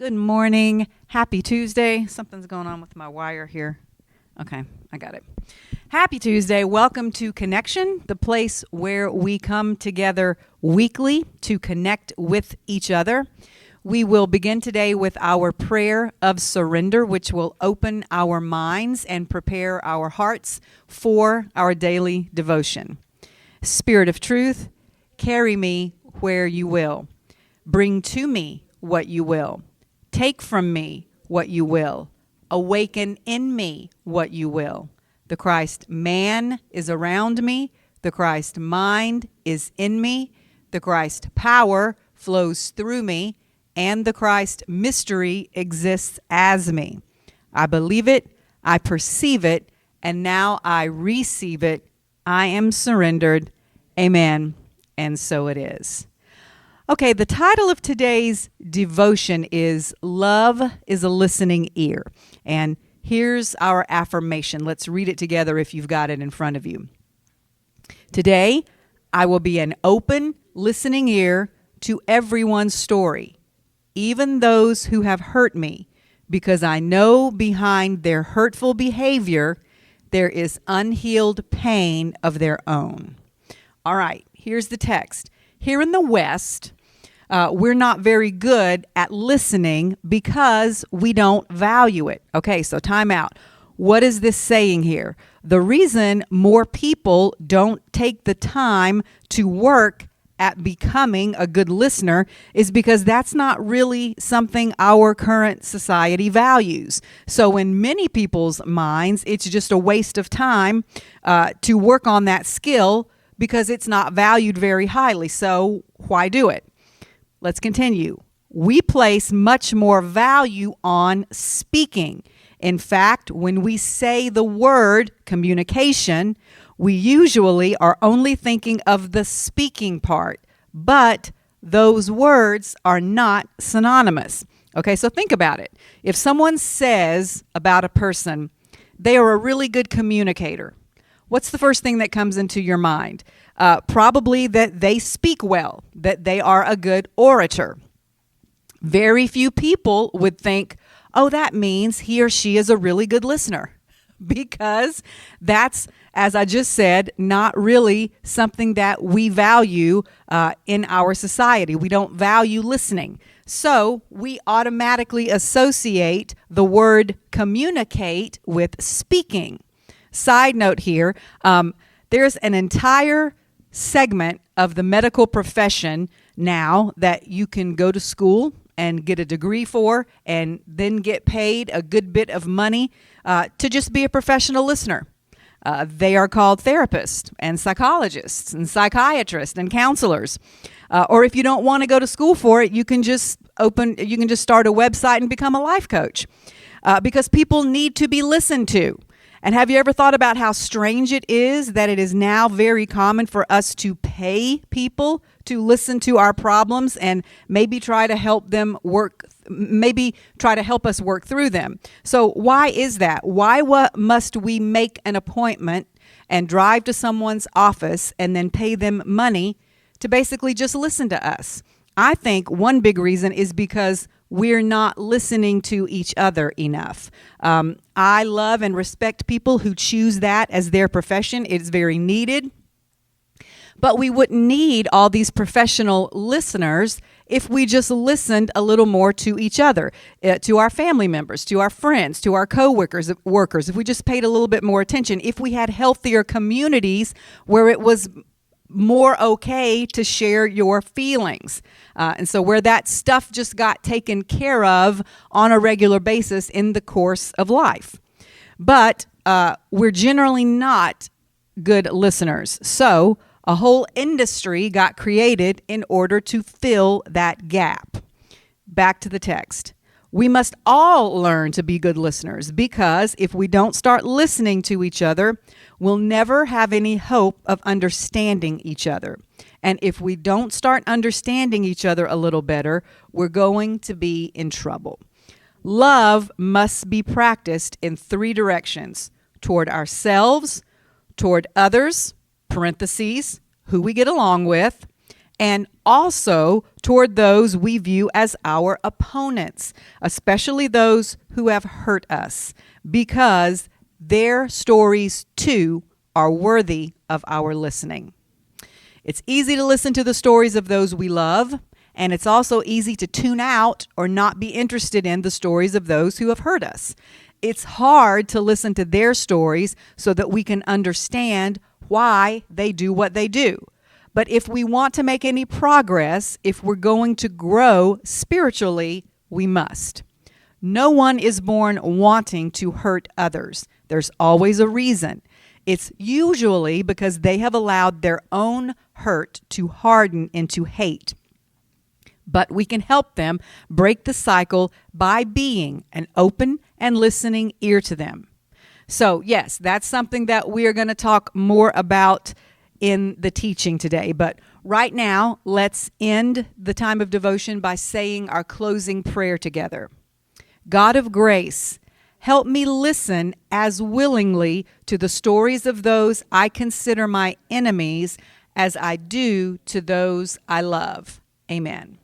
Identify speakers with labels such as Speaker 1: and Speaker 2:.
Speaker 1: Good morning. Happy Tuesday. Something's going on with my wire here. Okay, I got it. Happy Tuesday. Welcome to Connection, the place where we come together weekly to connect with each other. We will begin today with our prayer of surrender, which will open our minds and prepare our hearts for our daily devotion. Spirit of truth, carry me where you will. Bring to me what you will. Take from me what you will. Awaken in me what you will. The Christ man is around me. The Christ mind is in me. The Christ power flows through me. And the Christ mystery exists as me. I believe it. I perceive it. And now I receive it. I am surrendered. Amen. And so it is. Okay, the title of today's devotion is Love is a Listening Ear. And here's our affirmation. Let's read it together if you've got it in front of you. Today, I will be an open, listening ear to everyone's story, even those who have hurt me, because I know behind their hurtful behavior, there is unhealed pain of their own. All right, here's the text. Here in the West, we're not very good at listening because we don't value it. Okay, so time out. What is this saying here? The reason more people don't take the time to work at becoming a good listener is because that's not really something our current society values. So in many people's minds, it's just a waste of time to work on that skill because it's not valued very highly. So why do it? Let's continue. We place much more value on speaking. In fact, when we say the word communication, we usually are only thinking of the speaking part, but those words are not synonymous. Okay, so think about it. If someone says about a person, they are a really good communicator, what's the first thing that comes into your mind? Probably that they speak well, that they are a good orator. Very few people would think, oh, that means he or she is a really good listener, because that's, as I just said, not really something that we value in our society. We don't value listening. So we automatically associate the word communicate with speaking. Side note here, there's an entire segment of the medical profession now that you can go to school and get a degree for and then get paid a good bit of money to just be a professional listener. They are called therapists and psychologists and psychiatrists and counselors. Or if you don't want to go to school for it, you can just start a website and become a life coach because people need to be listened to. And have you ever thought about how strange it is that it is now very common for us to pay people to listen to our problems and maybe try to help us work through them? So why is that? Why must we make an appointment and drive to someone's office and then pay them money to basically just listen to us? I think one big reason is because we're not listening to each other enough. I love and respect people who choose that as their profession. It's very needed. But we wouldn't need all these professional listeners if we just listened a little more to each other, to our family members, to our friends, to our coworkers, if we just paid a little bit more attention, if we had healthier communities where it was more okay to share your feelings. And so where that stuff just got taken care of on a regular basis in the course of life. But we're generally not good listeners. So a whole industry got created in order to fill that gap. Back to the text. We must all learn to be good listeners, because if we don't start listening to each other, we'll never have any hope of understanding each other. And if we don't start understanding each other a little better, we're going to be in trouble. Love must be practiced in 3 directions: toward ourselves, toward others, parentheses, who we get along with, and also toward those we view as our opponents, especially those who have hurt us, because their stories too are worthy of our listening. It's easy to listen to the stories of those we love, and it's also easy to tune out or not be interested in the stories of those who have hurt us. It's hard to listen to their stories so that we can understand why they do what they do. But if we want to make any progress, if we're going to grow spiritually, we must. No one is born wanting to hurt others. There's always a reason. It's usually because they have allowed their own hurt to harden into hate. But we can help them break the cycle by being an open and listening ear to them. So, yes, that's something that we are going to talk more about in the teaching today. But right now, let's end the time of devotion by saying our closing prayer together. God of grace, help me listen as willingly to the stories of those I consider my enemies as I do to those I love. Amen.